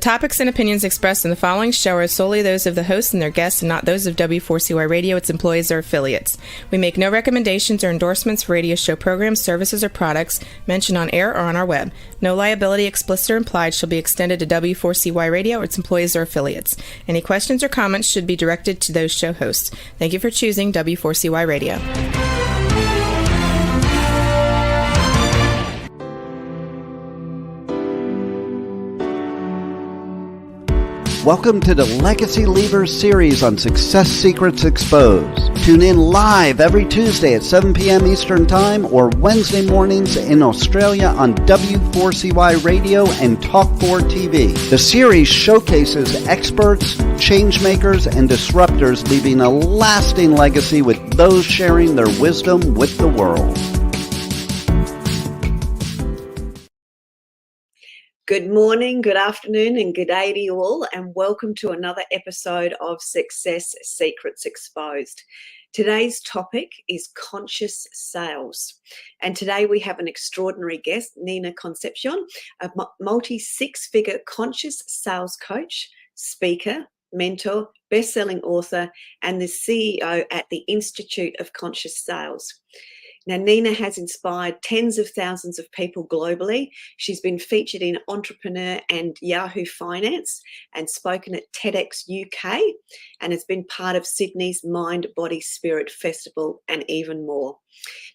topics and opinions expressed in the following show are solely those of the host and their guests and not those of W4CY Radio, its employees, or affiliates. We make no recommendations or endorsements for radio show programs, services, or products mentioned on air or on our web. No liability, explicit or implied, shall be extended to W4CY Radio or its employees or affiliates. Any questions or comments should be directed to those show hosts. Thank you for choosing W4CY Radio. Welcome to the Legacy Leavers series on Success Secrets Exposed. Tune in live every Tuesday at 7 p.m. Eastern Time or Wednesday mornings in Australia on W4CY Radio and Talk4 TV. The series showcases experts, changemakers, and disruptors leaving a lasting legacy with those sharing their wisdom with the world. Good morning, good afternoon, and good day to you all, and welcome to another episode of Success Secrets Exposed. Today's topic is conscious sales, and today we have an extraordinary guest, Nina Concepcion, a multi-six-figure conscious sales coach, speaker, mentor, best-selling author, and the CEO at the Institute of Conscious Sales. Now, Nina has inspired tens of thousands of people globally. She's been featured in Entrepreneur and Yahoo Finance and spoken at Tedx UK and has been part of Sydney's Mind, Body, Spirit Festival and even more.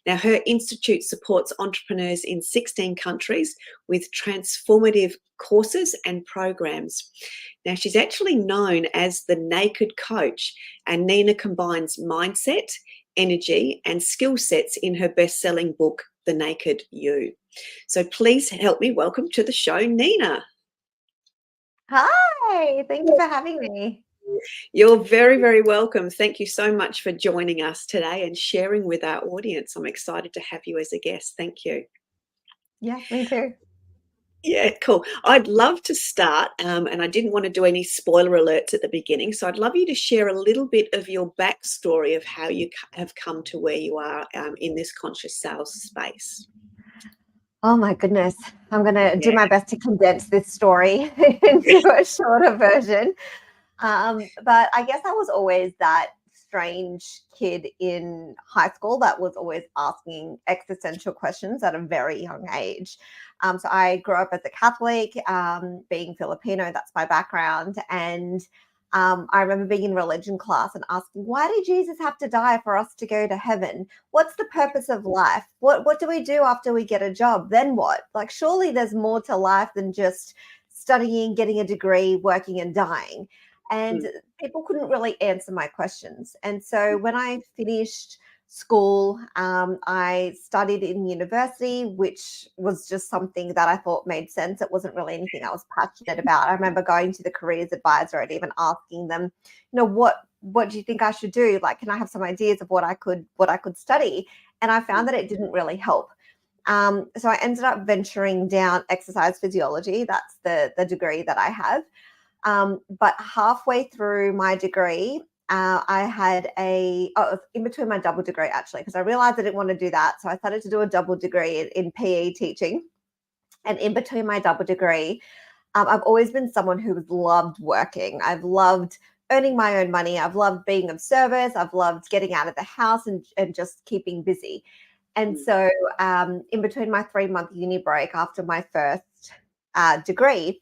Now, her institute supports entrepreneurs in 16 countries with transformative courses and programs. Now, she's actually known as the Naked Coach, and Nina combines mindset, energy and skill sets in her best-selling book, The Naked You. So please help me welcome to the show, Nina. Hi, thank you for having me. You're very, very welcome. Thank you so much for joining us today and sharing with our audience. I'm excited to have you as a guest. Thank you. Yeah, me too. Yeah, cool. I'd love to start, and I didn't want to do any spoiler alerts at the beginning, so I'd love you to share a little bit of your backstory of how you have come to where you are in this conscious sales space. Oh my goodness. I'm going to do my best to condense this story into a shorter version. But I guess I was always that strange kid in high school that was always asking existential questions at a very young age. So I grew up as a Catholic, being Filipino, that's my background. And I remember being in religion class and asking, why did Jesus have to die for us to go to heaven? What's the purpose of life? What do we do after we get a job? Then what? Like, surely there's more to life than just studying, getting a degree, working and dying. And people couldn't really answer my questions. And so when I finished school, I studied in university, which was just something that I thought made sense. It wasn't really anything I was passionate about. I remember going to the careers advisor and even asking them, what do you think I should do? Like, can I have some ideas of what I could study? And I found that it didn't really help. So I ended up venturing down exercise physiology. That's the degree that I have. But halfway through my degree, I had in between my double degree, actually, because I realized I didn't want to do that. So I started to do a double degree in PE teaching. And in between my double degree, I've always been someone who loved working. I've loved earning my own money. I've loved being of service. I've loved getting out of the house and just keeping busy. And so in between my 3-month uni break after my first degree,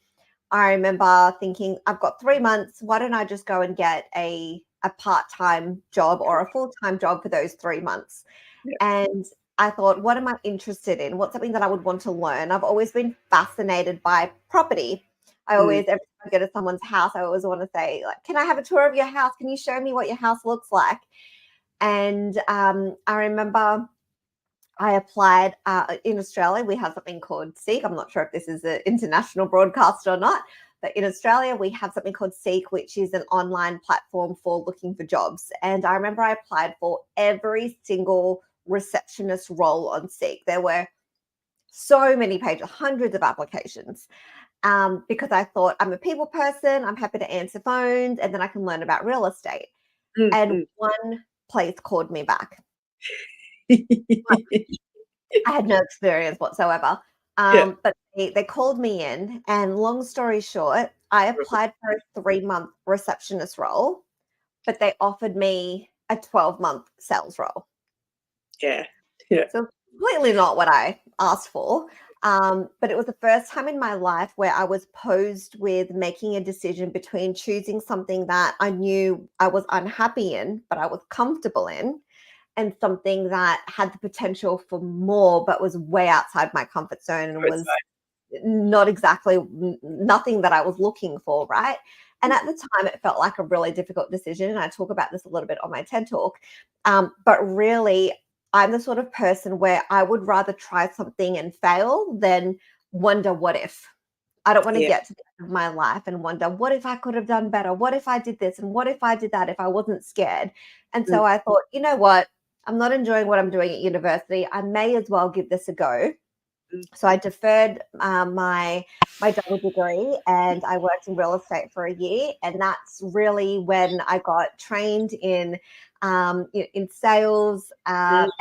I remember thinking, I've got 3 months. Why don't I just go and get a part-time job or a full-time job for those 3 months? Yeah. And I thought, what am I interested in? What's something that I would want to learn? I've always been fascinated by property. Every time I go to someone's house, I always want to say, like, can I have a tour of your house? Can you show me what your house looks like? And I remember I applied in Australia. We have something called Seek. I'm not sure if this is an international broadcast or not, but in Australia, we have something called Seek, which is an online platform for looking for jobs. And I remember I applied for every single receptionist role on Seek. There were so many pages, hundreds of applications, because I thought, I'm a people person. I'm happy to answer phones, and then I can learn about real estate. And one place called me back. I had no experience whatsoever. But they called me in, and long story short, I applied for a 3-month receptionist role, but they offered me a 12-month sales role. Yeah. So completely not what I asked for. But it was the first time in my life where I was posed with making a decision between choosing something that I knew I was unhappy in, but I was comfortable in, and something that had the potential for more, but was way outside my comfort zone and was not exactly nothing that I was looking for, right? And at the time, it felt like a really difficult decision. And I talk about this a little bit on my TED Talk. But really, I'm the sort of person where I would rather try something and fail than wonder what if. I don't want to get to the end of my life and wonder, what if I could have done better? What if I did this? And what if I did that if I wasn't scared? And so I thought, you know what? I'm not enjoying what I'm doing at university. I may as well give this a go. So I deferred my double degree, and I worked in real estate for a year. And that's really when I got trained in sales. And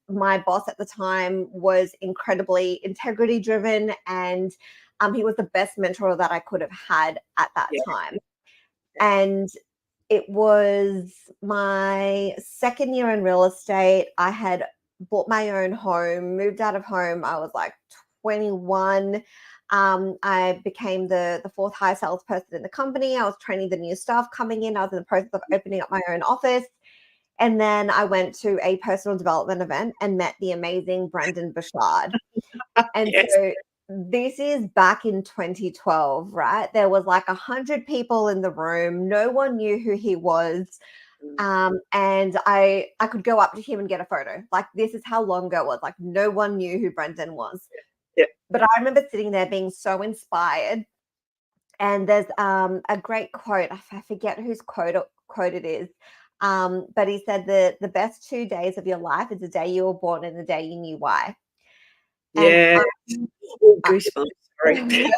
my boss at the time was incredibly integrity driven, and he was the best mentor that I could have had at that time. And it was my second year in real estate. I had bought my own home, moved out of home. I was like 21. I became the fourth highest salesperson in the company. I was training the new staff coming in. I was in the process of opening up my own office. And then I went to a personal development event and met the amazing Brendon Burchard. And so this is back in 2012, right? There was like 100 people in the room. No one knew who he was. And I could go up to him and get a photo. Like, this is how long ago it was. Like, no one knew who Brendon was. But I remember sitting there being so inspired. And there's a great quote. I forget whose quote it is. But he said that the best 2 days of your life is the day you were born and the day you knew why. Yeah. Goosebumps. Sorry.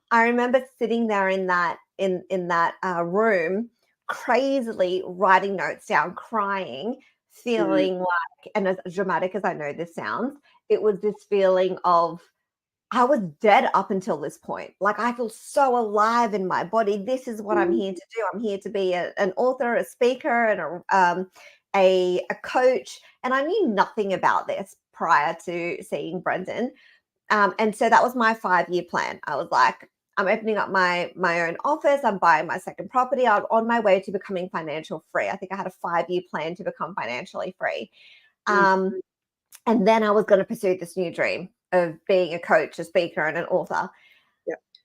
I remember sitting there in that room, crazily writing notes down, crying, feeling like, and as dramatic as I know this sounds, it was this feeling of, I was dead up until this point. Like, I feel so alive in my body. This is what I'm here to do. I'm here to be an author, a speaker, and a coach. And I knew nothing about this prior to seeing Brendon. And so that was my 5-year plan. I was like, I'm opening up my own office. I'm buying my second property. I'm on my way to becoming financial free. I think I had a 5-year plan to become financially free. And then I was going to pursue this new dream of being a coach, a speaker, and an author.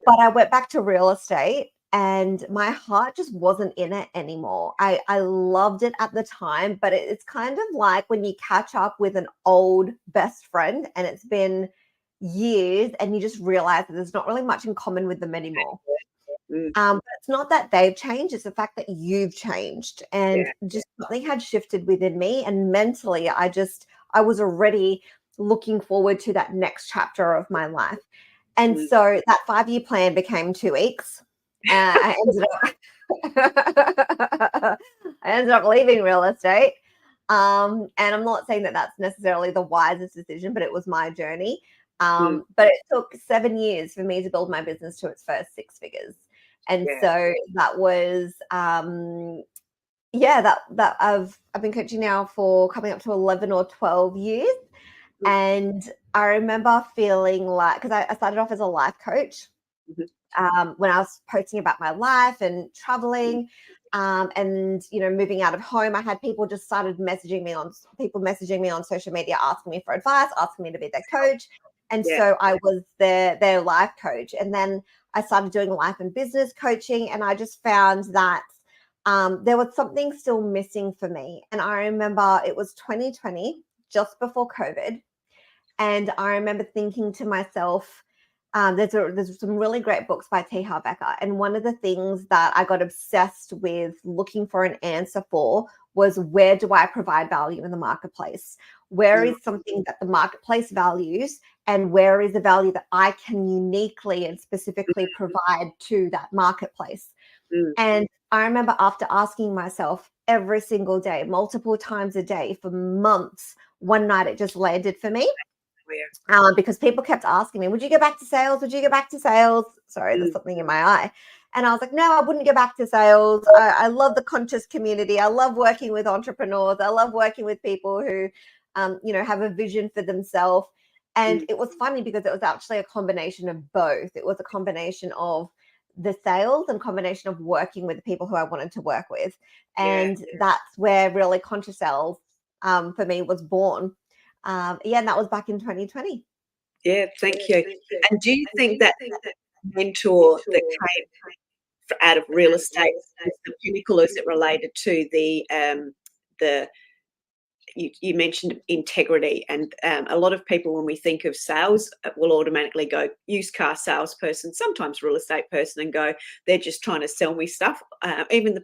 But I went back to real estate, and my heart just wasn't in it anymore. I loved it at the time, but it's kind of like when you catch up with an old best friend and it's been years and you just realize that there's not really much in common with them anymore. But it's not that they've changed, it's the fact that you've changed, and just something had shifted within me, and mentally I was already looking forward to that next chapter of my life. And so that 5-year plan became 2 weeks. I ended up leaving real estate. And I'm not saying that that's necessarily the wisest decision, but it was my journey. But it took 7 years for me to build my business to its first 6 figures. And so that was, that I've been coaching now for coming up to 11 or 12 years. And I remember feeling like, because I started off as a life coach when I was posting about my life and traveling and, moving out of home. I had people just started messaging me on social media, asking me for advice, asking me to be their coach. And so I was their life coach. And then I started doing life and business coaching, and I just found that there was something still missing for me. And I remember it was 2020, just before COVID. And I remember thinking to myself, there's some really great books by T. Harv Eker. And one of the things that I got obsessed with looking for an answer for was, where do I provide value in the marketplace? Where is something that the marketplace values, and where is the value that I can uniquely and specifically provide to that marketplace? And I remember after asking myself every single day, multiple times a day for months, one night it just landed for me. Because people kept asking me, would you go back to sales? Would you go back to sales? Sorry, there's something in my eye. And I was like, no, I wouldn't go back to sales. I love the conscious community. I love working with entrepreneurs. I love working with people who, have a vision for themselves. And it was funny because it was actually a combination of both. It was a combination of the sales and combination of working with the people who I wanted to work with. And that's where really conscious sales for me was born. And that was back in 2020. Yeah, thank you. And do you think that mentor that came out of real estate is the pinnacle, as it related to the you mentioned integrity, and a lot of people, when we think of sales, will automatically go used car salesperson, sometimes real estate person, and go, they're just trying to sell me stuff. Even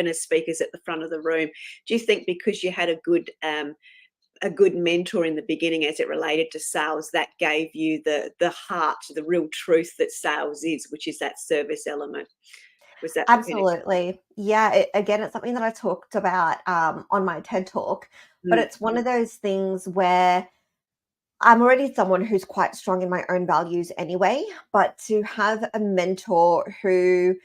as speakers at the front of the room, do you think because you had a good mentor in the beginning as it related to sales, that gave you the heart, the real truth that sales is, which is that service element? Was that absolutely? Yeah. Again, it's something that I talked about on my TED Talk, but it's one of those things where I'm already someone who's quite strong in my own values anyway, but to have a mentor who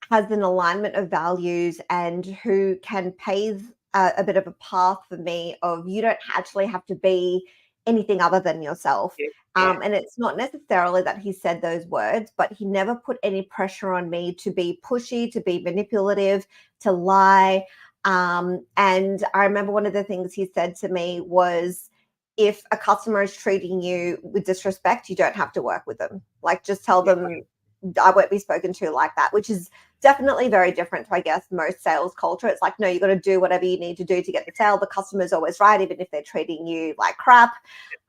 has an alignment of values and who can pave a bit of a path for me of, you don't actually have to be anything other than yourself. And it's not necessarily that he said those words, but he never put any pressure on me to be pushy, to be manipulative, to lie. And I remember one of the things he said to me was, if a customer is treating you with disrespect, you don't have to work with them. Like, just tell them I won't be spoken to like that, which is definitely very different to, I guess, most sales culture. It's like, no, you got to do whatever you need to do to get the sale. The customer's always right, even if they're treating you like crap.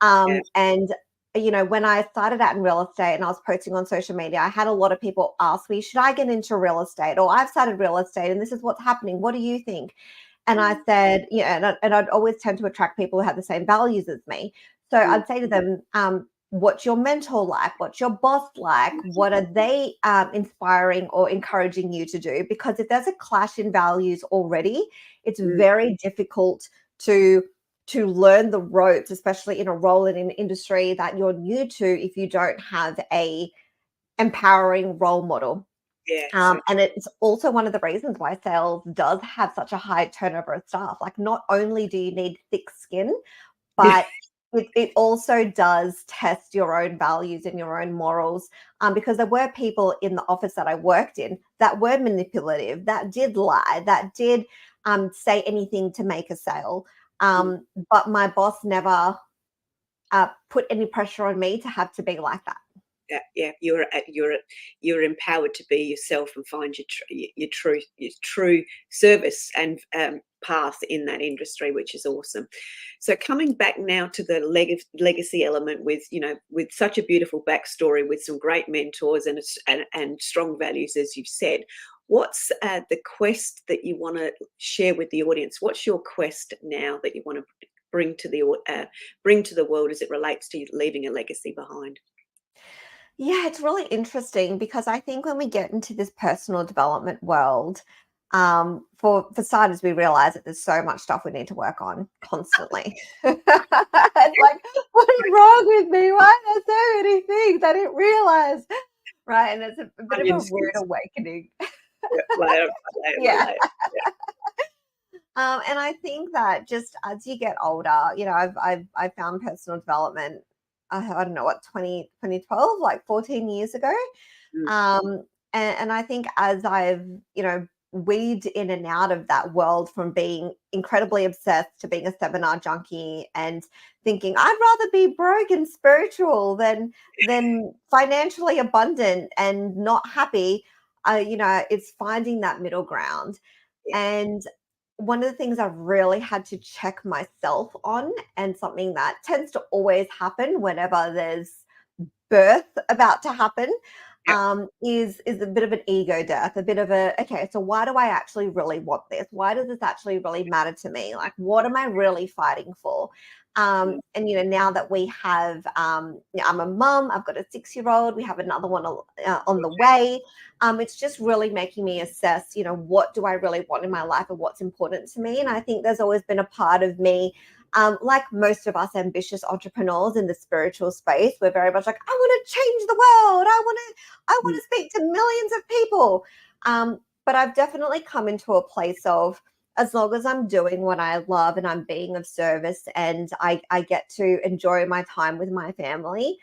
And when I started out in real estate and I was posting on social media, I had a lot of people ask me, should I get into real estate? Or I've started real estate and this is what's happening. What do you think? And I said, and I'd always tend to attract people who have the same values as me. So I'd say to them, what's your mentor like? What's your boss like? What are they inspiring or encouraging you to do? Because if there's a clash in values already, it's very difficult to learn the ropes, especially in a role in an industry that you're new to, if you don't have a empowering role model. And it's also one of the reasons why sales does have such a high turnover of staff. Like, not only do you need thick skin, but it also does test your own values and your own morals, because there were people in the office that I worked in that were manipulative, that did lie, that did say anything to make a sale. But my boss never put any pressure on me to have to be like that. You're empowered to be yourself and find your true service and path in that industry, which is awesome. So coming back now to the legacy element, with such a beautiful backstory, with some great mentors and strong values, as you've said, what's the quest that you want to share with the audience? What's your quest now that you want to bring to the world as it relates to leaving a legacy behind? Yeah, it's really interesting, because I think when we get into this personal development world, for starters, we realize that there's so much stuff we need to work on constantly. It's like, what is wrong with me? Why are there so many things I didn't realize? Right. And it's a bit of a rude awakening. Yeah. And I think that just as you get older, I've found personal development, I don't know what, 2012, like 14 years ago. And I think as I've, weed in and out of that world, from being incredibly obsessed to being a seminar junkie and thinking I'd rather be broke and spiritual than financially abundant and not happy, it's finding that middle ground. And one of the things I've really had to check myself on, and something that tends to always happen whenever there's birth about to happen, is a bit of an ego death, a bit of okay, so why do I actually really want this? Why does this actually really matter to me? Like, what am I really fighting for? And now that we have, I'm a mum, I've got a 6-year-old, we have another one on the way. It's just really making me assess, what do I really want in my life and what's important to me? And I think there's always been a part of me Like most of us ambitious entrepreneurs in the spiritual space, we're very much like, I want to change the world. I want to speak to millions of people. But I've definitely come into a place of, as long as I'm doing what I love and I'm being of service and I get to enjoy my time with my family,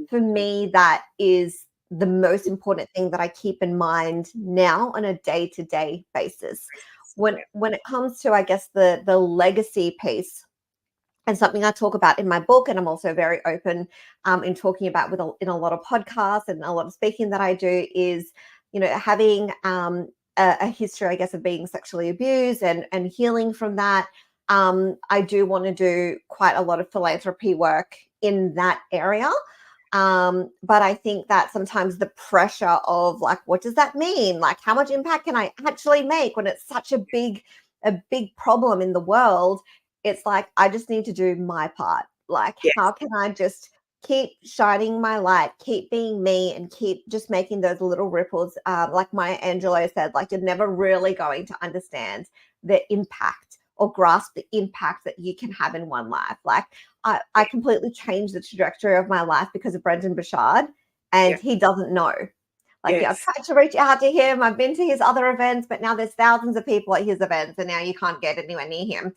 for me, that is the most important thing that I keep in mind now on a day-to-day basis. When it comes to, I guess, the legacy piece, and something I talk about in my book, and I'm also very open in talking about in a lot of podcasts and a lot of speaking that I do, is, having a history, I guess, of being sexually abused and healing from that. I do want to do quite a lot of philanthropy work in that area. But I think that sometimes the pressure of like, what does that mean? Like, how much impact can I actually make when it's such a big problem in the world? It's like, I just need to do my part. Like, how can I just keep shining my light, keep being me, and keep just making those little ripples? Like Maya Angelou said, like, you're never really going to understand the impact or grasp the impact that you can have in one life. Like, I completely changed the trajectory of my life because of Brendan Burchard, and he doesn't know. Like, I've tried to reach out to him. I've been to his other events, but now there's thousands of people at his events, and now you can't get anywhere near him.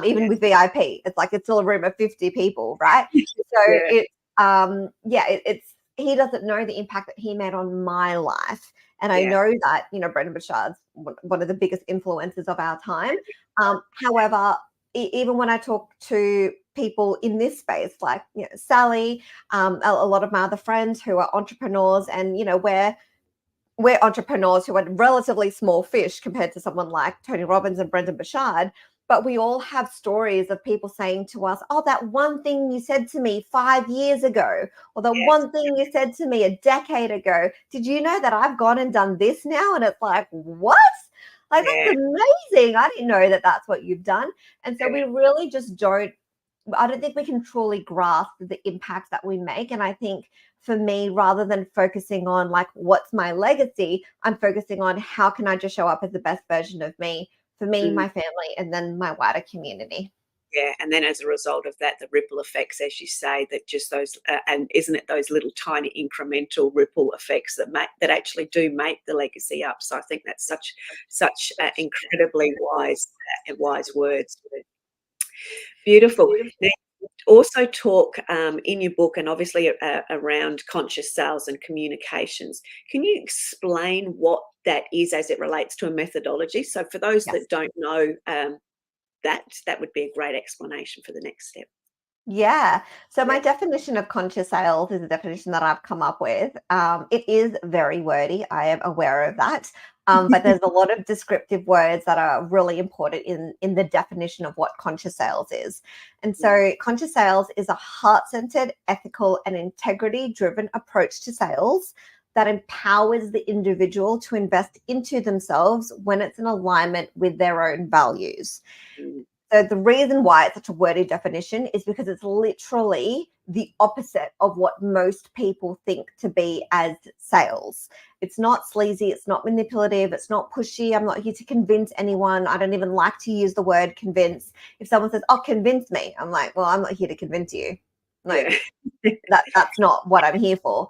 Even with VIP, it's like it's still a room of 50 people, right? So it's he doesn't know the impact that he made on my life. And I know that, Brendan Burchard's one of the biggest influences of our time. However, even when I talk to people in this space, like, Sally, a lot of my other friends who are entrepreneurs, and, we're entrepreneurs who are relatively small fish compared to someone like Tony Robbins and Brendan Burchard. But we all have stories of people saying to us, oh, that one thing you said to me 5 years ago, or the one thing you said to me a decade ago, did you know that I've gone and done this now? And it's like, what? Like, that's amazing. I didn't know that that's what you've done. And so we really just I don't think we can truly grasp the impact that we make. And I think for me, rather than focusing on like, what's my legacy, I'm focusing on how can I just show up as the best version of me for me, my family, and then my wider community. Yeah, and then as a result of that, the ripple effects, as you say, that just those, and isn't it those little tiny incremental ripple effects that actually do make the legacy up? So I think that's such incredibly wise words. Beautiful. Now, also talk in your book, and obviously around conscious sales and communications. Can you explain what that is as it relates to a methodology? So for those that don't know, that would be a great explanation for the next step. Yeah. So my definition of conscious sales is a definition that I've come up with. It is very wordy. I am aware of that. But there's a lot of descriptive words that are really important in the definition of what conscious sales is. And so conscious sales is a heart-centered, ethical, and integrity-driven approach to sales that empowers the individual to invest into themselves when it's in alignment with their own values. So the reason why it's such a wordy definition is because it's literally the opposite of what most people think to be as sales. It's not sleazy, it's not manipulative, it's not pushy. I'm not here to convince anyone. I don't even like to use the word convince. If someone says, oh, convince me, I'm like, well, I'm not here to convince you. Like, that's not what I'm here for.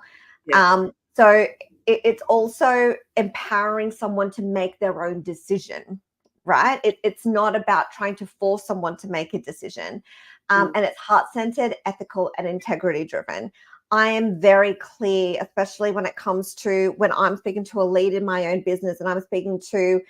So it's also empowering someone to make their own decision. Right? It's not about trying to force someone to make a decision. And it's heart-centered, ethical, and integrity-driven. I am very clear, especially when it comes to when I'm speaking to a lead in my own business and I'm speaking to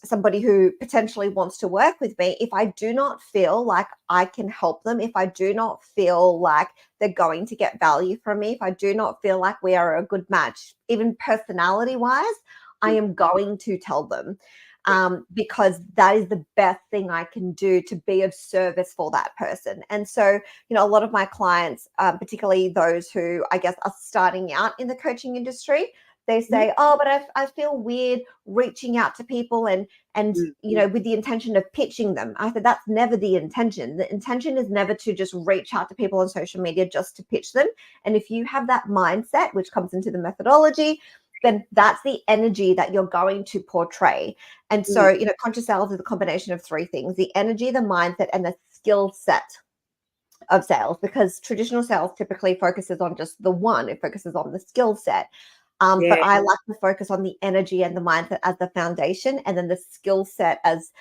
somebody who potentially wants to work with me. If I do not feel like I can help them, if I do not feel like they're going to get value from me, if I do not feel like we are a good match, even personality-wise, I am going to tell them. Because that is the best thing I can do to be of service for that person. And so, a lot of my clients, particularly those who I guess are starting out in the coaching industry, they say, oh, but I feel weird reaching out to people and with the intention of pitching them. I said, that's never the intention. The intention is never to just reach out to people on social media just to pitch them. And if you have that mindset, which comes into the methodology, then that's the energy that you're going to portray. And so, conscious sales is a combination of three things: the energy, the mindset, and the skill set of sales, because traditional sales typically focuses on just the one. It focuses on the skill set. But I like to focus on the energy and the mindset as the foundation, and then the skill set as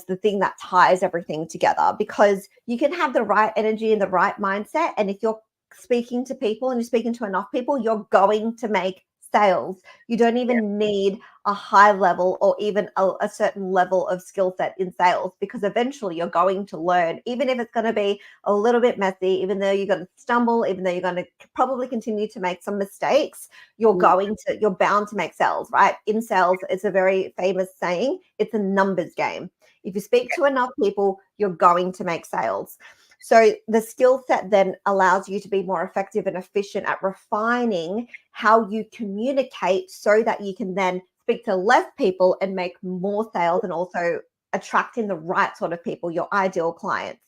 the thing that ties everything together, because you can have the right energy and the right mindset. And if you're speaking to people and you're speaking to enough people, you're going to make sales. You don't even need a high level or even a certain level of skill set in sales, because eventually you're going to learn, even if it's going to be a little bit messy, even though you're going to stumble, even though you're going to probably continue to make some mistakes, you're bound to make sales, right? In sales, it's a very famous saying, it's a numbers game. If you speak to enough people, you're going to make sales. So the skill set then allows you to be more effective and efficient at refining how you communicate, so that you can then speak to less people and make more sales, and also attracting the right sort of people, your ideal clients.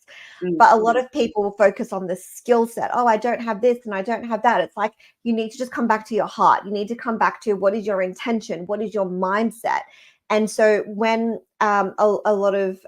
But a lot of people focus on the skill set. Oh, I don't have this and I don't have that. It's like, you need to just come back to your heart. You need to come back to, what is your intention? What is your mindset? And so when a lot of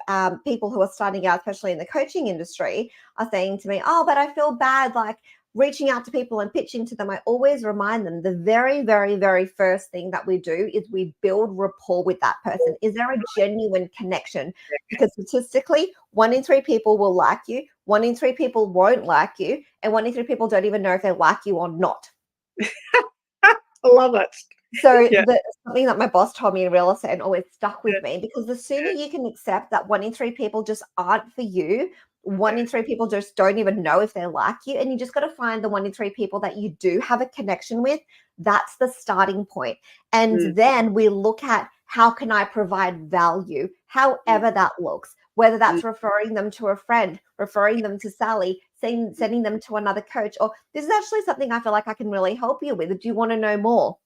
people who are starting out, especially in the coaching industry, are saying to me, oh, but I feel bad, like reaching out to people and pitching to them, I always remind them, the very, very, very first thing that we do is we build rapport with that person. Is there a genuine connection? Because statistically, 1 in 3 people will like you, 1 in 3 people won't like you, and 1 in 3 people don't even know if they like you or not. I love it. So something that my boss told me in real estate and always stuck with me, because the sooner you can accept that 1 in 3 people just aren't for you, 1 in 3 people just don't even know if they like you, and you just got to find the 1 in 3 people that you do have a connection with. That's the starting point. And then we look at, how can I provide value, however that looks, whether that's referring them to a friend, referring them to Sally, sending them to another coach, or this is actually something I feel like I can really help you with. Do you want to know more?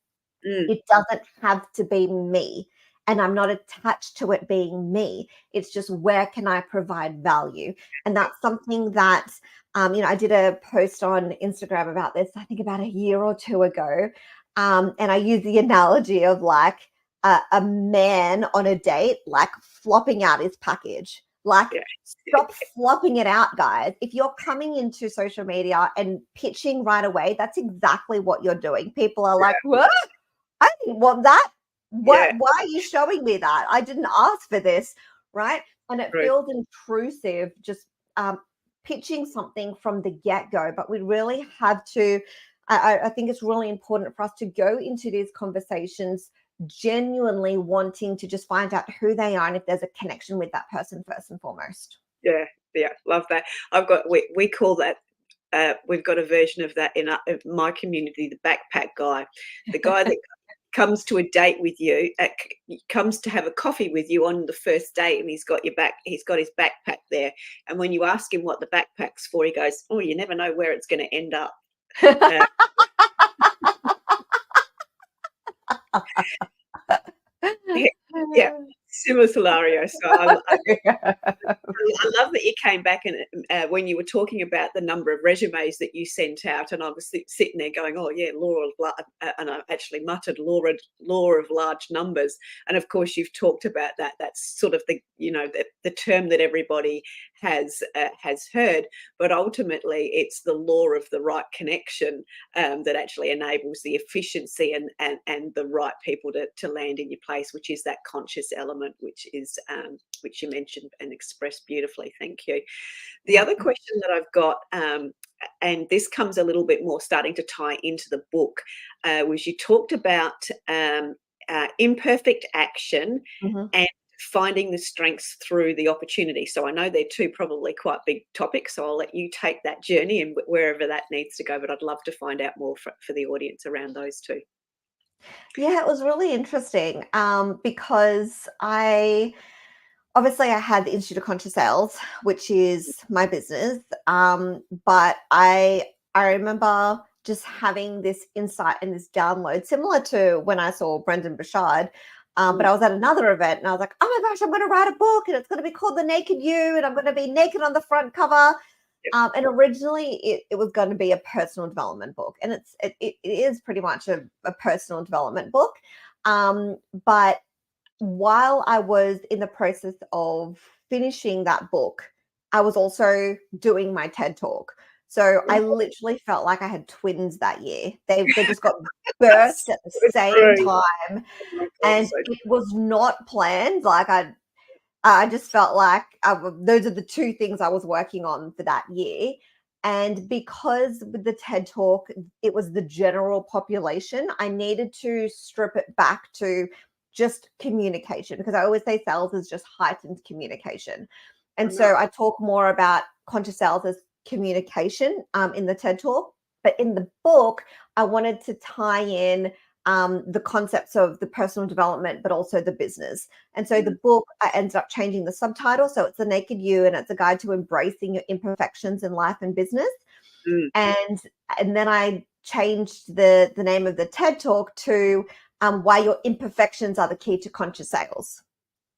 It doesn't have to be me, and I'm not attached to it being me. It's just, where can I provide value? And that's something that, I did a post on Instagram about this, I think about a year or two ago. And I used the analogy of like a man on a date, like flopping out his package. Like, stop flopping it out, guys. If you're coming into social media and pitching right away, that's exactly what you're doing. People are like, what? I didn't want that. Why are you showing me that? I didn't ask for this, right? And it feels intrusive, just pitching something from the get-go. But we really have to, I think it's really important for us to go into these conversations genuinely wanting to just find out who they are and if there's a connection with that person first and foremost. Yeah, love that. We call that, we've got a version of that in my community, the backpack guy, the guy that comes to a date with you, comes to have a coffee with you on the first date, and he's got his backpack there, and when you ask him what the backpack's for, he goes, oh, you never know where it's going to end up. Yeah, similar scenario. So I love that you came back and when you were talking about the number of resumes that you sent out, and I was sitting there going, oh yeah, and I actually muttered law of large numbers. And of course you've talked about that. That's sort of the term that everybody has heard, but ultimately it's the law of the right connection that actually enables the efficiency and the right people to land in your place, which is that conscious element, which you mentioned and expressed beautifully. Thank you. The other question that I've got, and this comes a little bit more starting to tie into the book, was you talked about imperfect action and finding the strengths through the opportunity. So I know they're two probably quite big topics, so I'll let you take that journey and wherever that needs to go, but I'd love to find out more for the audience around those two. Yeah, it was really interesting because I had the Institute of Conscious Sales, which is my business, but I remember just having this insight and this download, similar to when I saw Brendan Burchard. But I was at another event and I was like, oh my gosh, I'm going to write a book and it's going to be called The Naked You and I'm going to be naked on the front cover. And originally it was going to be a personal development book, and it is pretty much a personal development book. But while I was in the process of finishing that book, I was also doing my TED Talk. So I literally felt like I had twins that year. They just got birthed at the same time. And it was not planned. Like I just felt like those are the two things I was working on for that year. And because with the TED Talk, it was the general population, I needed to strip it back to just communication, because I always say sales is just heightened communication. And so I talk more about conscious sales as communication in the TED Talk. But in the book, I wanted to tie in the concepts of the personal development, but also the business. And so the book, I ended up changing the subtitle. So it's The Naked You, and it's a guide to embracing your imperfections in life and business. And then I changed the name of the TED Talk to Why Your Imperfections Are the Key to Conscious Sales.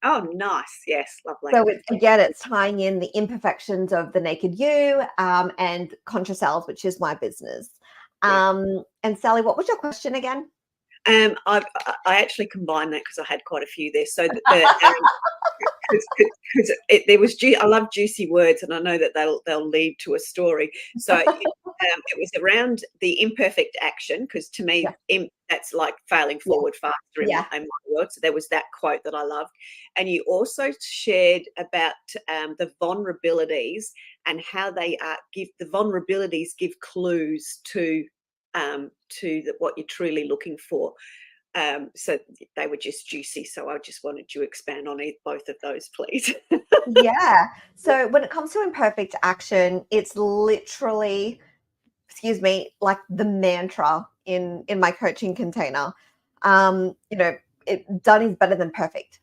Oh, nice. Yes, lovely. So it's tying in the imperfections of The Naked You and conscious sales, which is my business. And Sally, what was your question again? I actually combined that because I had quite a few there. So there was I love juicy words, and I know that they'll lead to a story. So it was around the imperfect action, because to me that's like failing forward faster in my world. So there was that quote that I loved, and you also shared about the vulnerabilities and how they give clues to what you're truly looking for. So they were just juicy. So I just wanted you to expand on both of those, please. Yeah. So when it comes to imperfect action, it's literally, like the mantra in my coaching container. Done is better than perfect.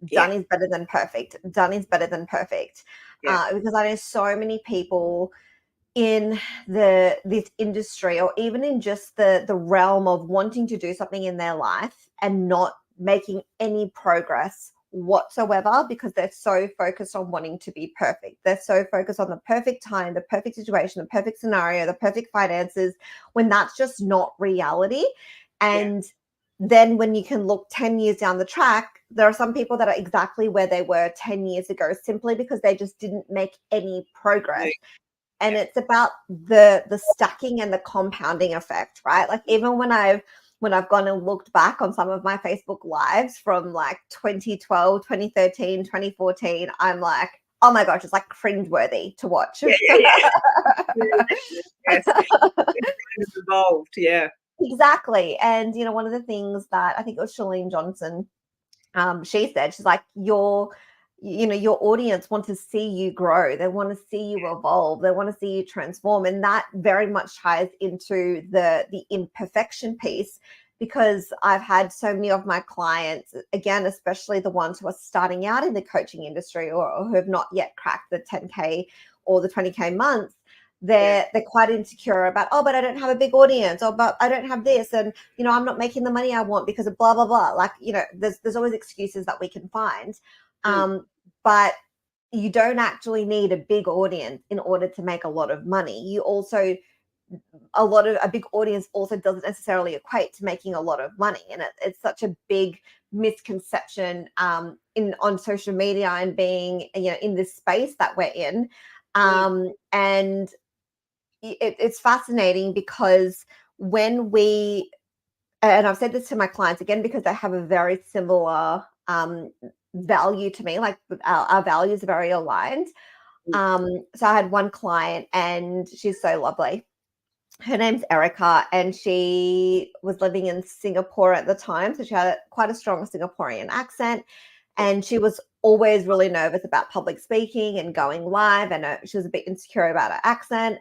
Done is better than perfect. Done is better than perfect. Because I know so many people in this industry, or even in just the realm of wanting to do something in their life and not making any progress whatsoever, because they're so focused on wanting to be perfect. They're so focused on the perfect time, the perfect situation, the perfect scenario, the perfect finances, when that's just not reality. And then when you can look 10 years down the track, there are some people that are exactly where they were 10 years ago, simply because they just didn't make any progress. And it's about the stacking and the compounding effect, right? Like even when I've gone and looked back on some of my Facebook lives from like 2012, 2013, 2014, I'm like, oh my gosh, it's like cringeworthy to watch. Yes. It's evolved, Exactly. And one of the things that I think it was Shalene Johnson, she said, she's like, your audience want to see you grow. They want to see you evolve. They want to see you transform. And that very much ties into the imperfection piece, because I've had so many of my clients, again, especially the ones who are starting out in the coaching industry or who have not yet cracked the 10K or the 20K months. They're quite insecure about, but I don't have a big audience, but I don't have this, and I'm not making the money I want because of blah blah blah. Like there's always excuses that we can find, but you don't actually need a big audience in order to make a lot of money. You also a big audience also doesn't necessarily equate to making a lot of money, and it's such a big misconception on social media and being in this space that we're in, and it's fascinating because when and I've said this to my clients again, because they have a very similar value to me, like our values are very aligned. So I had one client, and she's so lovely. Her name's Erica, and she was living in Singapore at the time. So she had quite a strong Singaporean accent, and she was always really nervous about public speaking and going live. And she was a bit insecure about her accent.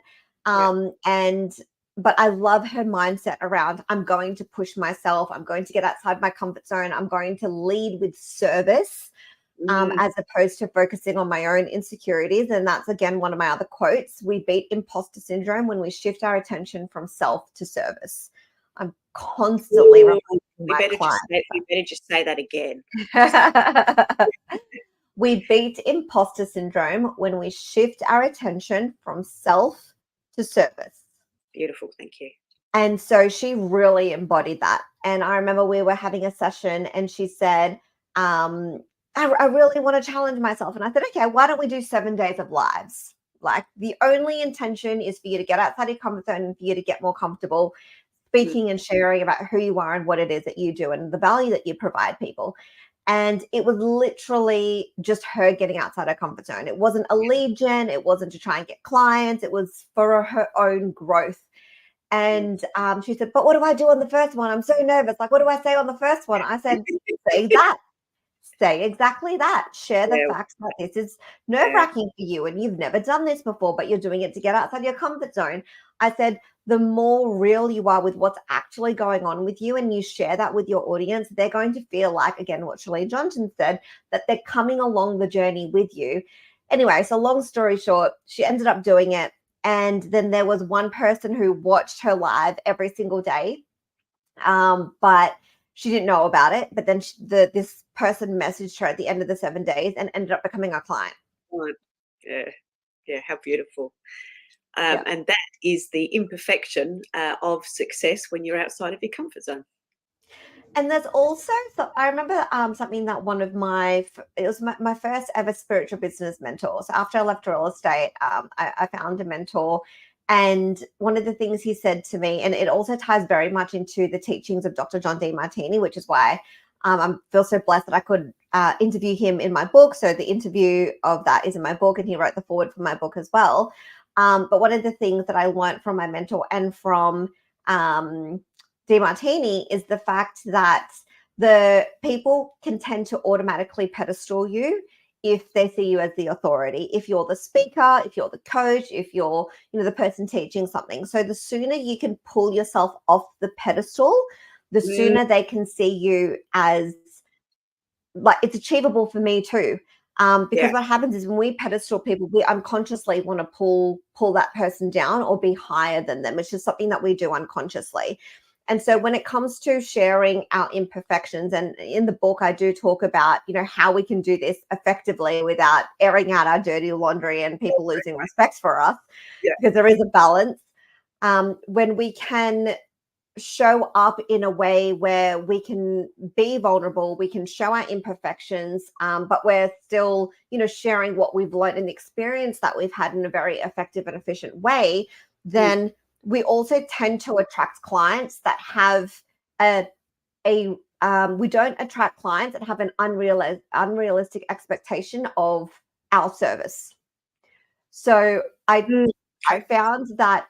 But I love her mindset around, I'm going to push myself. I'm going to get outside my comfort zone. I'm going to lead with service, as opposed to focusing on my own insecurities. And that's, again, one of my other quotes. We beat imposter syndrome when we shift our attention from self to service. I'm constantly reminding my clients. You better just say that again. We beat imposter syndrome when we shift our attention from self to service. Beautiful. Thank you. And so she really embodied that. And I remember we were having a session, and she said, I really want to challenge myself. And I said, okay, why don't we do 7 days of lives? Like, the only intention is for you to get outside your comfort zone and for you to get more comfortable speaking and sharing about who you are and what it is that you do and the value that you provide people. And it was literally just her getting outside her comfort zone. It wasn't a lead gen. It wasn't to try and get clients. It was for her own growth. And she said, but what do I do on the first one? I'm so nervous. Like, what do I say on the first one? I said, say that. Say exactly that. Share the facts that this is nerve-wracking for you and you've never done this before, but you're doing it to get outside your comfort zone. I said, the more real you are with what's actually going on with you and you share that with your audience, they're going to feel like, again, what Shalene Johnson said, that they're coming along the journey with you. Anyway, so long story short, she ended up doing it. And then there was one person who watched her live every single day. But she didn't know about it. But then this person messaged her at the end of the 7 days and ended up becoming our client. Yeah, how beautiful. And that is the imperfection of success when you're outside of your comfort zone. And there's also, so I remember something that one of my first ever spiritual business mentor. So after I left real estate, I found a mentor. And one of the things he said to me, and it also ties very much into the teachings of Dr. John Demartini, which is why I feel so blessed that I could interview him in my book. So the interview of that is in my book, and he wrote the foreword for my book as well. But one of the things that I learned from my mentor and from Demartini is the fact that the people can tend to automatically pedestal you if they see you as the authority, if you're the speaker, if you're the coach, if you're, the person teaching something. So the sooner you can pull yourself off the pedestal, the sooner they can see you as, like, it's achievable for me too. Because what happens is when we pedestal people, we unconsciously want to pull that person down or be higher than them. It's just something that we do unconsciously. And so when it comes to sharing our imperfections, and in the book, I do talk about, how we can do this effectively without airing out our dirty laundry and people losing respect for us, because there is a balance. When we can show up in a way where we can be vulnerable, we can show our imperfections, but we're still, sharing what we've learned and the experience that we've had in a very effective and efficient way, then we also tend to attract clients that have we don't attract clients that have an unrealistic expectation of our service. So I found that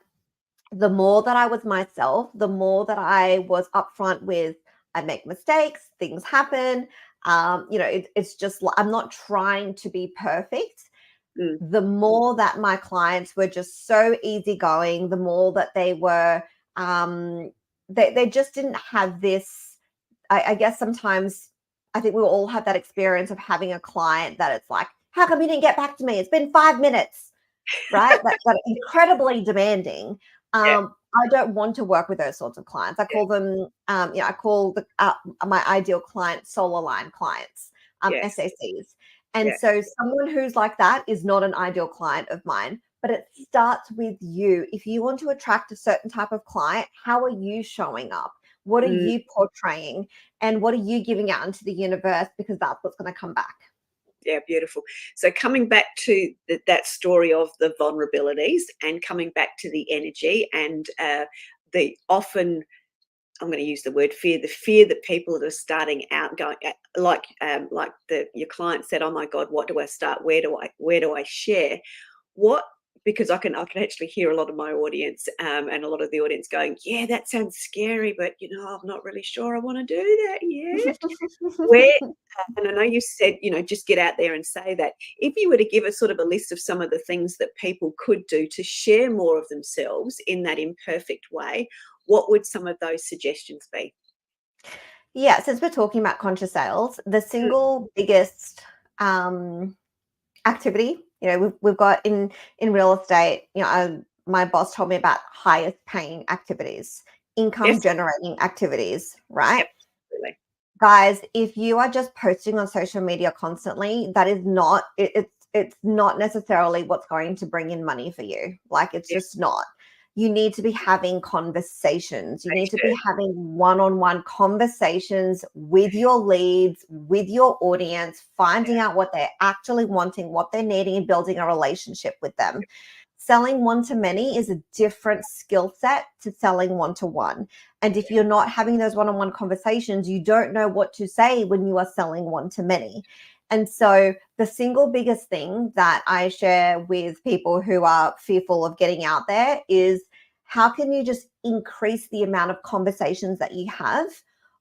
the more that I was myself, the more that I was upfront with, I make mistakes, things happen. It's just, I'm not trying to be perfect. The more that my clients were just so easygoing, the more that they were, they just didn't have this, I guess sometimes I think we all have that experience of having a client that it's like, how come you didn't get back to me? It's been 5 minutes, right? That's incredibly demanding. I don't want to work with those sorts of clients. I call them, I call my ideal client soul aligned clients, SACs. And so someone who's like that is not an ideal client of mine, but it starts with you. If you want to attract a certain type of client, how are you showing up? What are you portraying? And what are you giving out into the universe? Because that's what's going to come back. Yeah, beautiful. So coming back to that story of the vulnerabilities and coming back to the energy and the often, I'm going to use the word fear, the fear that people that are starting out going, like your client said, oh my God, what do I start? Where do I share? Because I can actually hear a lot of my audience and a lot of the audience going, yeah, that sounds scary, but I'm not really sure I want to do that yet. And I know you said, just get out there and say that. If you were to give us sort of a list of some of the things that people could do to share more of themselves in that imperfect way, what would some of those suggestions be? Yeah, since we're talking about conscious sales, the single biggest activity, we've got in real estate, my boss told me about highest paying activities, income generating activities, right? Absolutely. Guys, if you are just posting on social media constantly, that is not, it's not necessarily what's going to bring in money for you. Like, it's just not. you need to be having conversations. You need to be having one-on-one conversations with your leads, with your audience, finding out what they're actually wanting, what they're needing, and building a relationship with them. Selling one-to-many is a different skill set to selling one-to-one. And if you're not having those one-on-one conversations, you don't know what to say when you are selling one-to-many. And so the single biggest thing that I share with people who are fearful of getting out there is, how can you just increase the amount of conversations that you have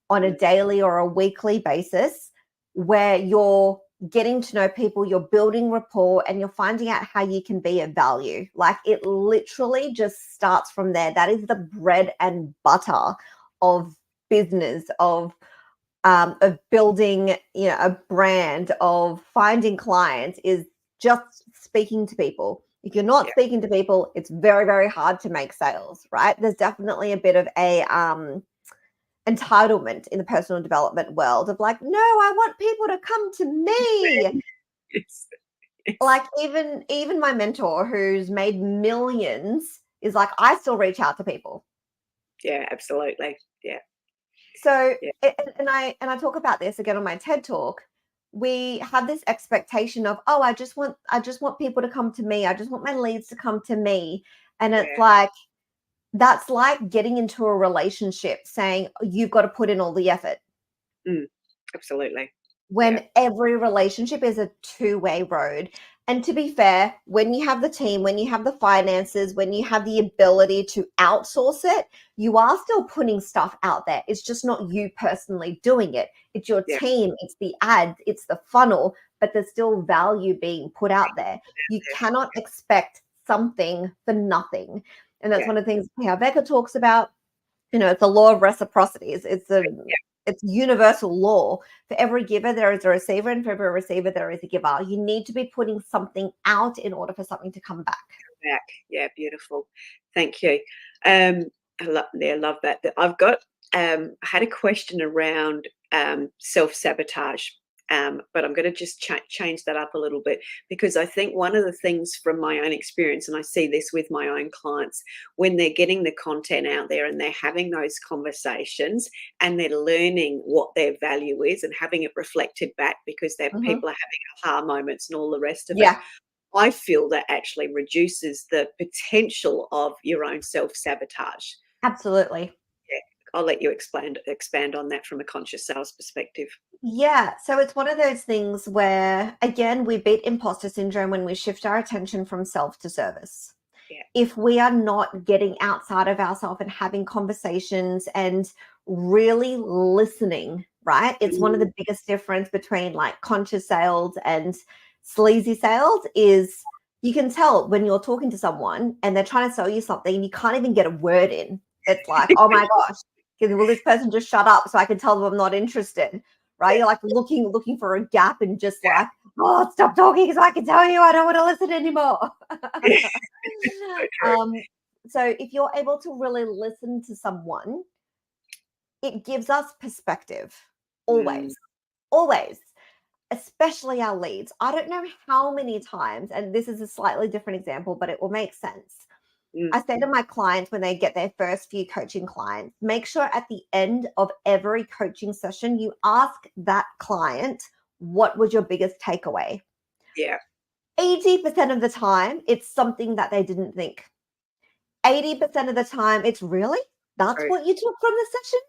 on a daily or a weekly basis, where you're getting to know people, you're building rapport, and you're finding out how you can be of value. Like, it literally just starts from there. That is the bread and butter of business, of building, a brand, of finding clients, is just speaking to people. If you're not speaking to people, it's very, very hard to make sales, right? There's definitely a bit of a entitlement in the personal development world of like, no, I want people to come to me. Yes. Like, even my mentor, who's made millions, is like, I still reach out to people. Yeah, absolutely. Yeah. So, and I talk about this again on my TED Talk. We have this expectation of, oh, I just want people to come to me. I just want my leads to come to me. And it's like, that's like getting into a relationship saying, you've got to put in all the effort. Absolutely. When every relationship is a two-way road. And to be fair, when you have the team, when you have the finances, when you have the ability to outsource it, you are still putting stuff out there. It's just not you personally doing it. It's your team, it's the ads, it's the funnel, but there's still value being put out there. You cannot expect something for nothing. And that's one of the things Becker talks about. It's the law of reciprocity. It's universal law. For every giver, there is a receiver, and for every receiver, there is a giver. You need to be putting something out in order for something to come back. Yeah, beautiful. Thank you. I love that. I've got had a question around self-sabotage. But I'm going to just change that up a little bit, because I think one of the things from my own experience, and I see this with my own clients, when they're getting the content out there and they're having those conversations and they're learning what their value is and having it reflected back, because people are having aha moments and all the rest of it. I feel that actually reduces the potential of your own self-sabotage. Absolutely. I'll let you expand on that from a conscious sales perspective. Yeah, so it's one of those things where, again, we beat imposter syndrome when we shift our attention from self to service. If we are not getting outside of ourselves and having conversations and really listening, right? It's one of the biggest difference between like conscious sales and sleazy sales is you can tell when you're talking to someone and they're trying to sell you something and you can't even get a word in. It's like, oh my gosh, will this person just shut up so I can tell them I'm not interested, right? You're like looking for a gap and just like, oh, stop talking so I can tell you I don't want to listen anymore. So if you're able to really listen to someone, it gives us perspective. Always, especially our leads. I don't know how many times, and this is a slightly different example, but it will make sense. I say to my clients when they get their first few coaching clients, make sure at the end of every coaching session, you ask that client, what was your biggest takeaway? 80% of the time, it's something that they didn't think. 80% of the time, it's really? That's what you took from the session?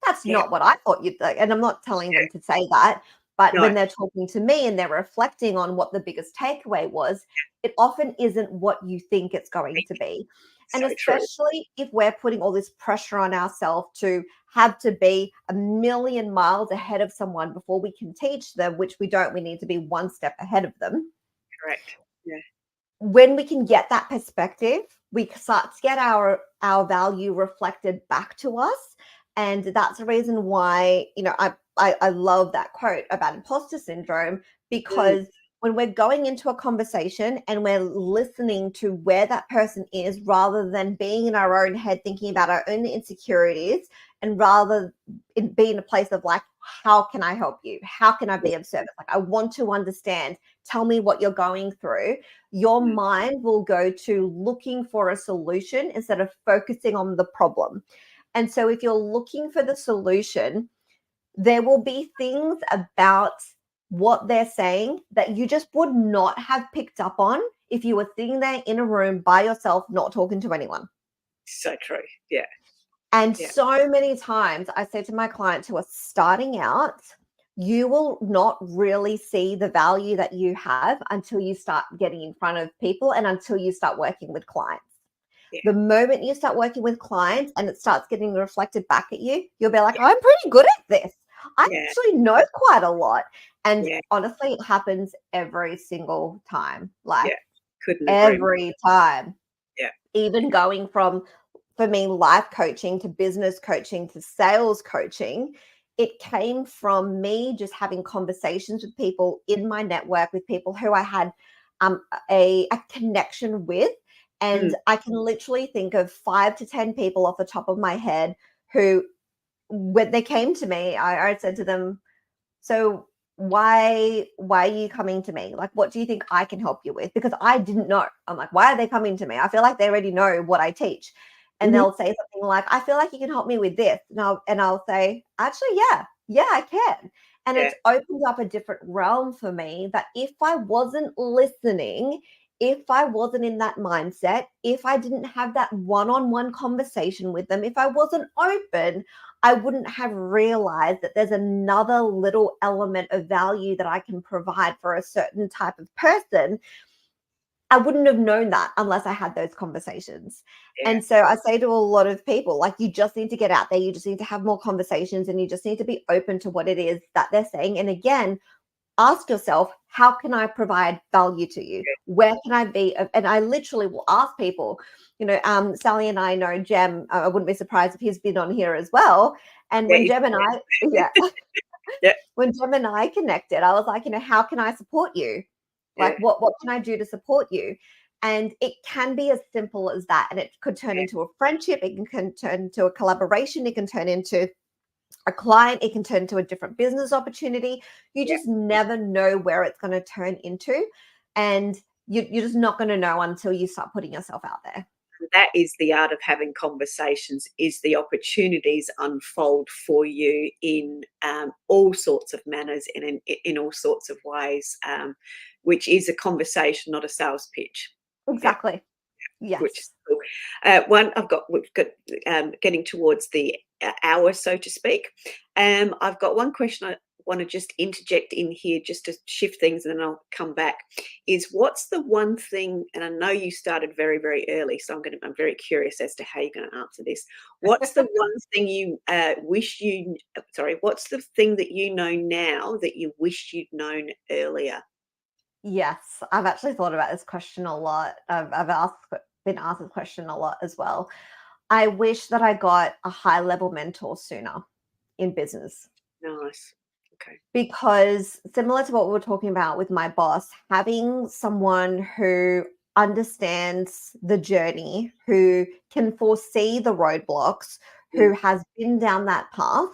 That's not what I thought you'd think. And I'm not telling them to say that. But when they're talking to me and they're reflecting on what the biggest takeaway was, it often isn't what you think it's going to be. And especially if we're putting all this pressure on ourselves to have to be a million miles ahead of someone before we can teach them, which we don't, we need to be one step ahead of them. Correct. Yeah. When we can get that perspective, we start to get our value reflected back to us. And that's the reason why, I love that quote about imposter syndrome, because when we're going into a conversation and we're listening to where that person is rather than being in our own head thinking about our own insecurities, and rather it be in a place of like, how can I help you? How can I be of service? Like, I want to understand. Tell me what you're going through. Your mind will go to looking for a solution instead of focusing on the problem. And so if you're looking for the solution, there will be things about what they're saying that you just would not have picked up on if you were sitting there in a room by yourself, not talking to anyone. So true. Yeah. And so many times I say to my clients who are starting out, you will not really see the value that you have until you start getting in front of people and until you start working with clients. Yeah. The moment you start working with clients and it starts getting reflected back at you, you'll be like, I'm pretty good at this. I actually know quite a lot. And honestly, it happens every single time. Like every time. Yeah. Even going from, for me, life coaching to business coaching to sales coaching, it came from me just having conversations with people in my network, with people who I had a connection with. And I can literally think of 5 to 10 people off the top of my head who, when they came to me, I said to them, so why are you coming to me? Like, what do you think I can help you with? Because I didn't know. I'm like, why are they coming to me? I feel like they already know what I teach. And they'll say something like, I feel like you can help me with this. And I'll say, actually, yeah, I can. And it's opened up a different realm for me that if I wasn't listening, if I wasn't in that mindset, if I didn't have that one-on-one conversation with them, if I wasn't open, I wouldn't have realized that there's another little element of value that I can provide for a certain type of person. I wouldn't have known that unless I had those conversations. Yeah. And so I say to a lot of people, like, you just need to get out there. You just need to have more conversations and you just need to be open to what it is that they're saying. And again, ask yourself, how can I provide value to you? Where can I be? And I literally will ask people, Sally and I know Jem. I wouldn't be surprised if he's been on here as well. And when Jem and I, when Jem and I connected, I was like, how can I support you? Like, what can I do to support you? And it can be as simple as that. And it could turn into a friendship. It can turn into a collaboration. It can turn into a client. It can turn into a different business opportunity. You just never know where it's going to turn into. And you're just not going to know until you start putting yourself out there. That is the art of having conversations, is the opportunities unfold for you in all sorts of manners and in all sorts of ways, which is a conversation, not a sales pitch. Exactly. Yes. Which is cool. We've got getting towards the hour, so to speak. I've got one question I want to just interject in here just to shift things, and then I'll come back, is what's the one thing, and I know you started very, very early, so I'm very curious as to how you're going to answer this. What's the one thing you what's the thing that you know now that you wish you'd known earlier? Yes, I've actually thought about this question a lot. I've been asked this question a lot as well. I wish that I got a high-level mentor sooner in business. Nice. Okay. Because similar to what we were talking about with my boss, having someone who understands the journey, who can foresee the roadblocks, who has been down that path,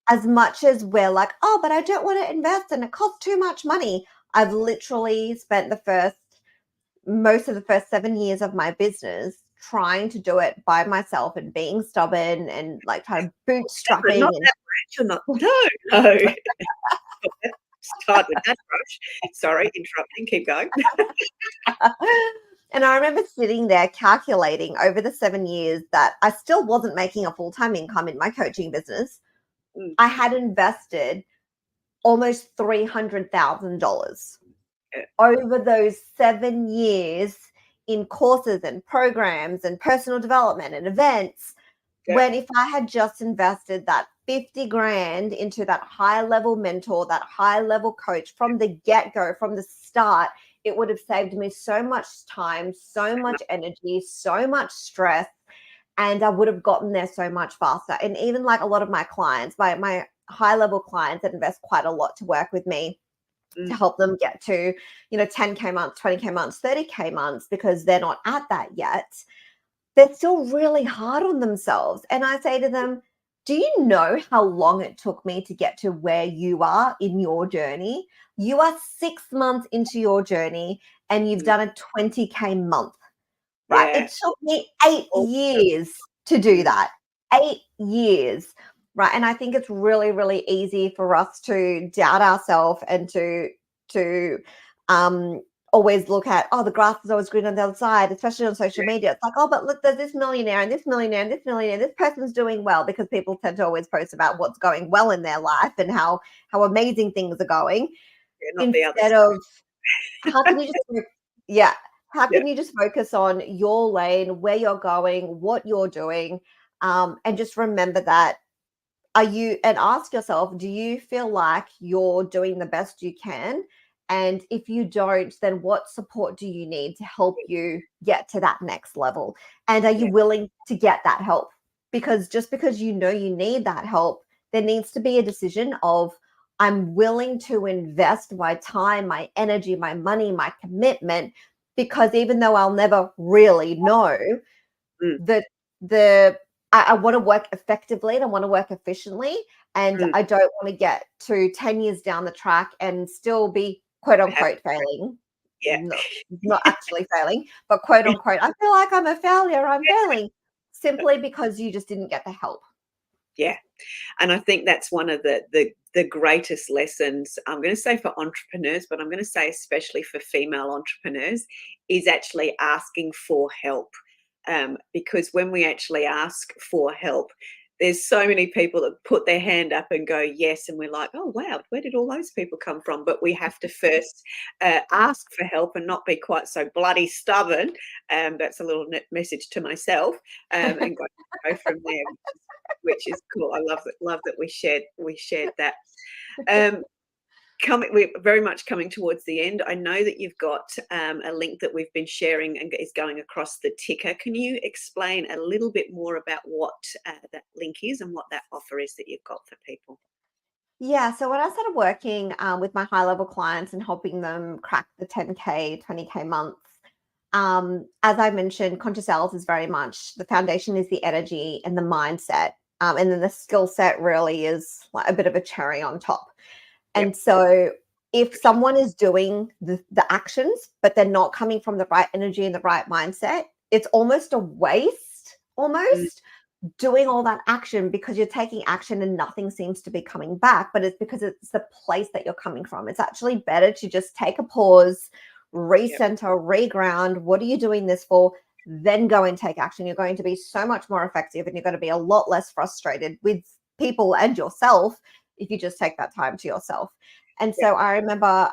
as much as we're like, oh, but I don't want to invest and it costs too much money. I've literally spent most of the first 7 years of my business trying to do it by myself and being stubborn and like trying to bootstrapping. Not that much. You're not. No. Start with that brush. Sorry, interrupting. Keep going. And I remember sitting there calculating over the 7 years that I still wasn't making a full-time income in my coaching business. I had invested almost $300,000 over those 7 years in courses and programs and personal development and events. When if I had just invested that 50 grand into that high level mentor, that high level coach from the get-go, from the start, it would have saved me so much time, so much energy, so much stress, and I would have gotten there so much faster. And even like a lot of my clients, my high level clients that invest quite a lot to work with me, to help them get to, 10K months, 20K months, 30K months, because they're not at that yet. They're still really hard on themselves. And I say to them, do you know how long it took me to get to where you are in your journey? You are 6 months into your journey and you've done a 20K month, right? Yeah. It took me 8 years to do that. 8 years, right? And I think it's really, really easy for us to doubt ourselves and to always look at, the grass is always green on the other side, especially on social media. It's like, but look, there's this millionaire and this millionaire and this millionaire. This person's doing well, because people tend to always post about what's going well in their life and how amazing things are going. Not the other Instead side. of how can you just how can you just focus on your lane, where you're going, what you're doing, and just remember that and ask yourself, do you feel like you're doing the best you can? And if you don't, then what support do you need to help you get to that next level? And are you willing to get that help? Because just because you know you need that help, there needs to be a decision of, I'm willing to invest my time, my energy, my money, my commitment, because even though I'll never really know that I want to work effectively and I want to work efficiently, and I don't want to get to 10 years down the track and still be quote unquote failing. No, not actually failing, but quote unquote, I feel like I'm a failure. I'm failing simply because you just didn't get the help. Yeah. And I think that's one of the greatest lessons, I'm going to say for entrepreneurs, but I'm going to say especially for female entrepreneurs, is actually asking for help. Because when we actually ask for help, there's so many people that put their hand up and go yes, and we're like, oh wow, where did all those people come from? But we have to first ask for help and not be quite so bloody stubborn. That's a little message to myself, and go from there, which is cool. I love that we shared that. We're very much coming towards the end. I know that you've got a link that we've been sharing and is going across the ticker. Can you explain a little bit more about what that link is and what that offer is that you've got for people? Yeah, so when I started working with my high-level clients and helping them crack the 10K, 20K months, as I mentioned, conscious sales is very much the foundation is the energy and the mindset. And then the skill set really is like a bit of a cherry on top. And so if someone is doing the actions, but they're not coming from the right energy and the right mindset, it's almost a waste, doing all that action, because you're taking action and nothing seems to be coming back. But it's because it's the place that you're coming from. It's actually better to just take a pause, recenter, reground. What are you doing this for? Then go and take action. You're going to be so much more effective, and you're going to be a lot less frustrated with people and yourself if you just take that time to yourself. And so I remember,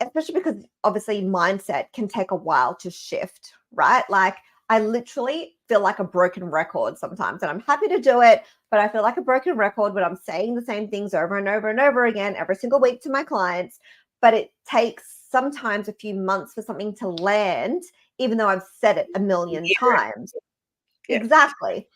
especially because obviously mindset can take a while to shift, right? Like I literally feel like a broken record sometimes, and I'm happy to do it, but I feel like a broken record when I'm saying the same things over and over and over again every single week to my clients. But it takes sometimes a few months for something to land, even though I've said it a million times. Exactly.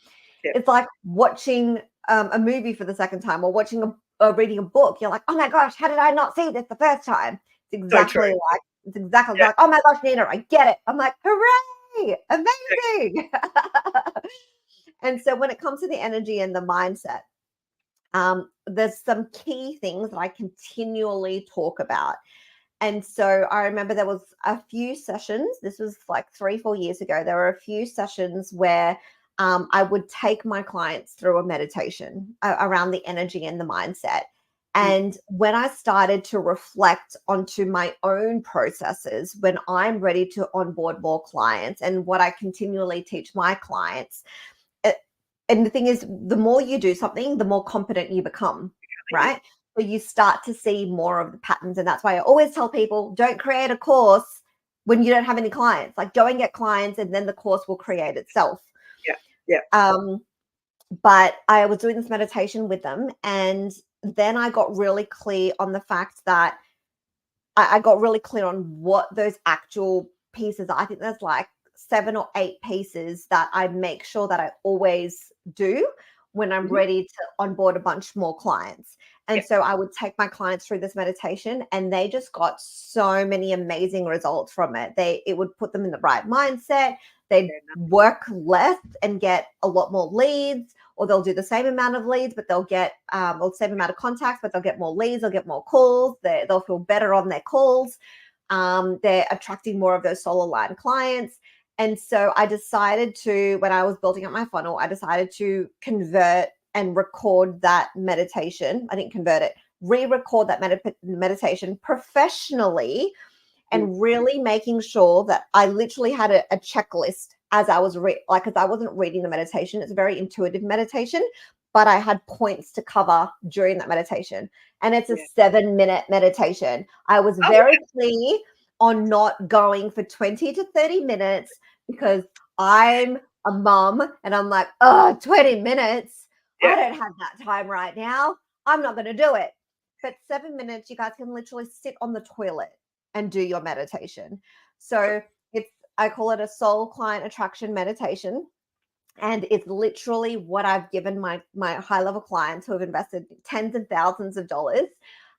It's like watching a movie for the second time, or watching reading a book. You're like, oh my gosh, how did I not see this the first time? It's exactly like, oh my gosh, Nina, I get it. I'm like, hooray, amazing. And so when it comes to the energy and the mindset, there's some key things that I continually talk about. And so I remember there was a few sessions, this was like 3-4 years ago, there were a few sessions where I would take my clients through a meditation around the energy and the mindset. And when I started to reflect onto my own processes, when I'm ready to onboard more clients, and what I continually teach my clients, and the thing is, the more you do something, the more competent you become, right? So you start to see more of the patterns. And that's why I always tell people, don't create a course when you don't have any clients. Like, go and get clients, and then the course will create itself. But I was doing this meditation with them, and then I got really clear on the fact that I got really clear on what those actual pieces are. I think there's like 7 or 8 pieces that I make sure that I always do when I'm ready to onboard a bunch more clients. And so I would take my clients through this meditation, and they just got so many amazing results from it. It would put them in the right mindset. They'd work less and get a lot more leads, or they'll do the same amount of leads, but they'll get or the same amount of contacts, but they'll get more leads, they'll get more calls, they'll feel better on their calls. They're attracting more of those soul aligned clients. And so I decided to, when I was building up my funnel, I decided to convert and record that meditation. I didn't convert it, re-record that meditation professionally, and really making sure that I literally had a checklist as I was because I wasn't reading the meditation. It's a very intuitive meditation, but I had points to cover during that meditation. And it's a 7-minute meditation. I was very clear on not going for 20 to 30 minutes because I'm a mum and I'm like, 20 minutes. I don't have that time right now. I'm not going to do it. But 7 minutes, you guys can literally sit on the toilet and do your meditation. So I call it a soul client attraction meditation. And it's literally what I've given my high-level clients who have invested tens of thousands of dollars.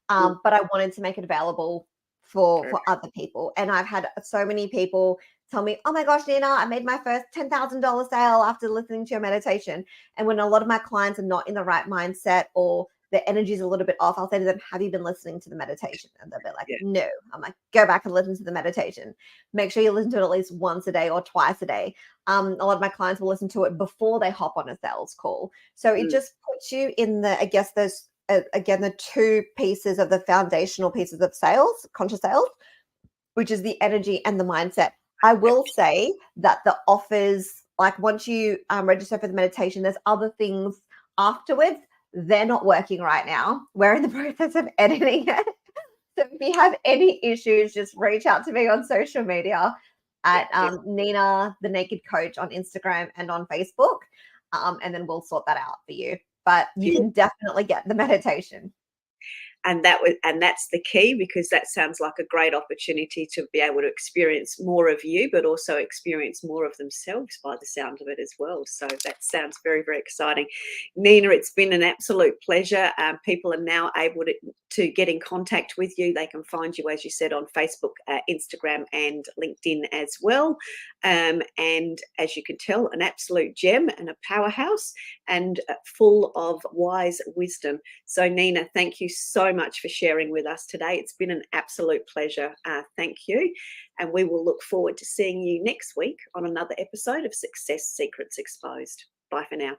But I wanted to make it available for other people. And I've had so many people tell me, oh my gosh, Nina, I made my first $10,000 sale after listening to your meditation. And when a lot of my clients are not in the right mindset or their energy is a little bit off, I'll say to them, have you been listening to the meditation? And they'll be like, no. I'm like, go back and listen to the meditation. Make sure you listen to it at least once a day or twice a day. A lot of my clients will listen to it before they hop on a sales call. So it just puts you in the two pieces of the foundational pieces of sales, conscious sales, which is the energy and the mindset. I will say that the offers, like once you register for the meditation, there's other things afterwards. They're not working right now. We're in the process of editing it. So if you have any issues, just reach out to me on social media at Nina, the Naked Coach on Instagram and on Facebook. And then we'll sort that out for you. But you can definitely get the meditation. And that's the key, because that sounds like a great opportunity to be able to experience more of you, but also experience more of themselves by the sound of it as well. So that sounds very, very exciting. Nina, it's been an absolute pleasure. People are now able to get in contact with you. They can find you, as you said, on Facebook, Instagram and LinkedIn as well. And as you can tell, an absolute gem and a powerhouse and full of wise wisdom. So Nina, thank you so much for sharing with us today. It's been an absolute pleasure. Thank you. And we will look forward to seeing you next week on another episode of Success Secrets Exposed. Bye for now.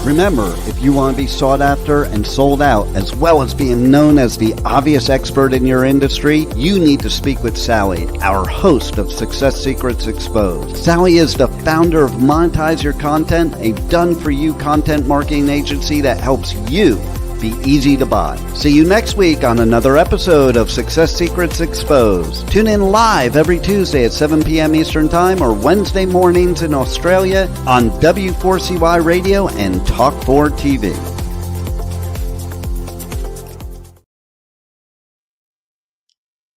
Remember, if you want to be sought after and sold out, as well as being known as the obvious expert in your industry, you need to speak with Sally, our host of Success Secrets Exposed. Sally is the founder of Monetize Your Content, a done-for-you content marketing agency that helps you be easy to buy. See you next week on another episode of Success Secrets Exposed. Tune in live every Tuesday at 7 p.m. Eastern Time or Wednesday mornings in Australia on W4CY Radio and Talk4 TV.